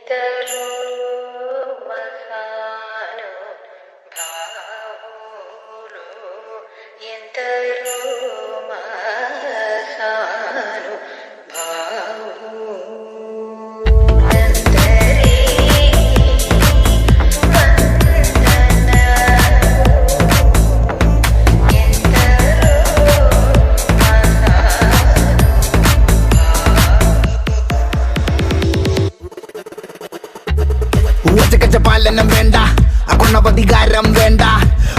ఎందరో మహాను భావులు ఎందరో మహాను പാലനം വേണ്ട അകുണവധികാരം വേണ്ട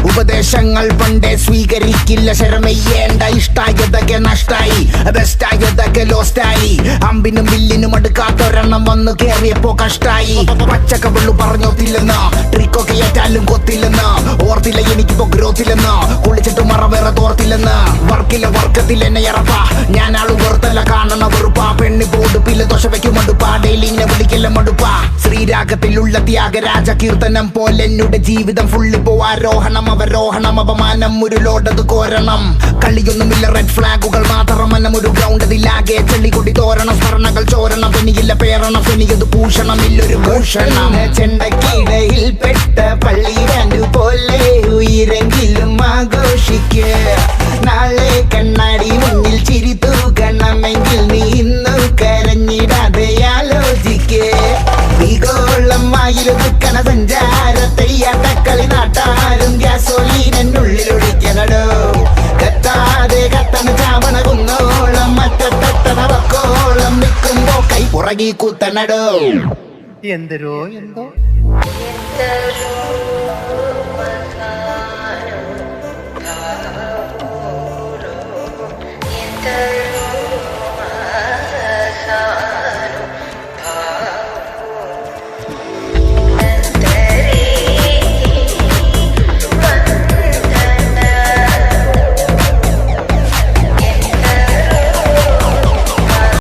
ഉപദേശങ്ങൾ പണ്ടേ സ്വീകരിക്കില്ല ശരമെയ്യേണ്ട ഇഷ്ടായതൊക്കെ നഷ്ടായി ബെസ്റ്റായതൊക്കെ ലോസ്റ്റായി അമ്പിനും വില്ലിനും അടുക്കാത്തൊരെണ്ണം വന്നു കേറിയപ്പോ കഷ്ടായി പച്ചക്കവള്ളു പറഞ്ഞോത്തില്ലെന്ന് ട്രിക്കൊക്കെ ഏറ്റാലും കൊത്തില്ലെന്ന് ഓർത്തില്ല എനിക്കിപ്പോ ഗ്രോത്തില്ലെന്ന് കുളിച്ചിട്ട് മറ വേറെ തോർത്തില്ലെന്ന് വർക്കില്ല വർക്കത്തിൽ എന്നെ ഇറപ്പ ഞാൻ ആള് വെറുത്തല്ല കാണണ വെറുപ്പ പെണ്ണി പോടുപ്പില്ല ദോശ വയ്ക്കും മടുപ്പാ ഡെയിലി ഇങ്ങനെ വിളിക്കല്ല മടുപ്പാ ശ്രീരാഗത്തിലുള്ള ത്യാഗരാജ കീർത്തനം പോലെ എന്നുടെ ജീവിതം ഫുള്ളിപ്പോ ആരോഹണം അവരോഹണം അപമാനം ഒരു ലോഡത് കോരണം കളിയൊന്നുമില്ല റെഡ് ഫ്ലാഗുകൾ മാത്രം മനം ഒരു ഗ്രൗണ്ട് അതിലാകെ ചെള്ളിക്കൊടി തോരണം സ്മരണകൾ ചോരണം പെനിയില്ല പേരണം പെനിയത് ഭൂഷണം ഇല്ലൊരു ഭൂഷണം ചെണ്ടക്കിടയിൽ പെട്ട പള്ളി രണ്ടു പോലെ ഉയരെങ്കിലും ആഘോഷിക്ക് നാളെ കണ്ണാടി മുന്നിൽ ചിരി തൂക്കണമെങ്കിൽ നീ ഇന്നു കരഞ്ഞിടാതെ ആലോചിക്ക് ഭീകോളമായിരുന്ന സഞ്ചാരത്തെയ്യാട്ടക്കളി നാട്ടാരും ഗ്യാസോലീനുള്ളിലൊഴിക്കണടോ കത്താതെ കത്തണ ചാവണ കുന്നോളം മറ്റത്തണ വക്കോളം നിൽക്കുമ്പോ കൈ പുറകി കുത്തണടോ എന്തരോ എന്തോ ఎందరో